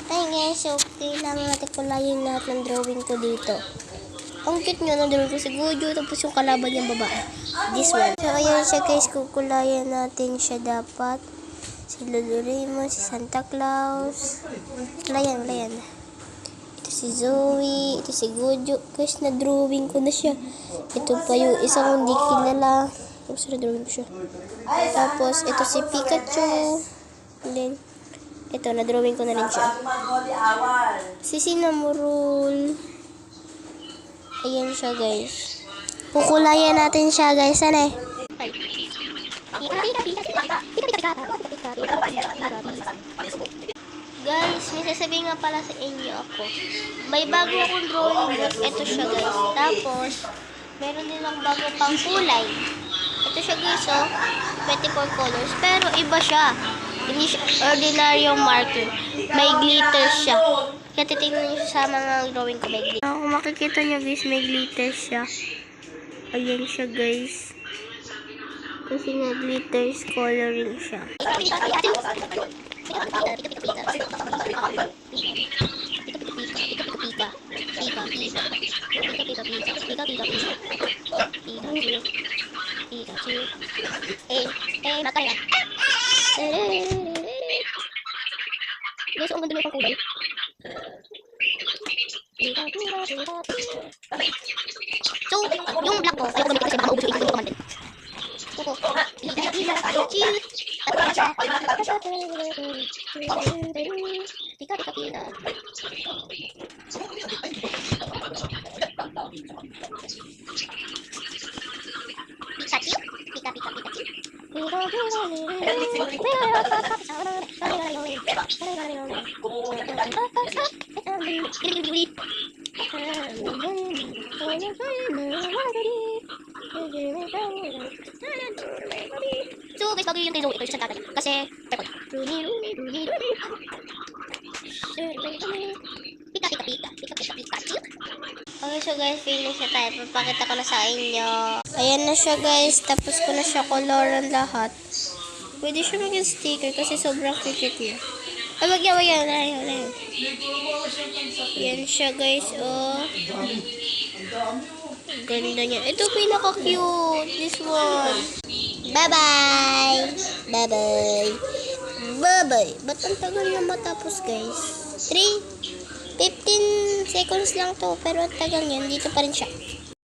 Ay guys, so kailangan natin kulayin lahat ng drawing ko dito. Ang cute nyo ng drawing ko si Gojo, tapos yung kalaban niyang babae. This one. So ayan siya guys, kukulayan natin siya dapat. Si Lulurimo, si Santa Claus. Kulayan. Ito si Zoe, ito si Gojo. Guys, na-drawing ko na siya. Ito pa yung isang hindi kilala. Tapos na-drawing ko siya. Tapos ito si Pikachu. And then, ito, na-drawing ko na rin siya. Si Cinnamoroll. Ayan siya, guys. Kukulayan natin siya, guys. Sana eh. Guys, may sasabihin nga pala sa inyo ako. May bago akong drawing book. Ito siya, guys. Tapos, meron din akong bago pang kulay. Ito siya, guys, oh. 24 colors. Pero iba siya. Hindi siya ordinaryong marker. May glitter siya. Kaya titignan niyo sa mga drawing ko, may glitter. Kung makikita niyo, guys, may glitter siya. Ayan siya, guys. Kasi nga glitters coloring siya. Makaya. Guys, ang ganda mo pang kulay. So, yung black ko, ayaw ko naman kasi baka maubos yung ikot ko man din. So guys, bago yung tilo, ito yung tatay. Kasi, pepon. Okay, so guys, finish na tayo. Papakita ko na sa inyo. Ayan na siya guys. Tapos ko na siya coloran lahat. Pwede siya maging sticker kasi sobrang cute niya. Ay, wag yan. Ayan siya guys, oh. Ganda niya. Ito pinaka-cute. This one. Bye-bye. Ba't ang tagal na matapos guys? 15 seconds lang to. Pero ang tagal niyan. Dito pa rin siya.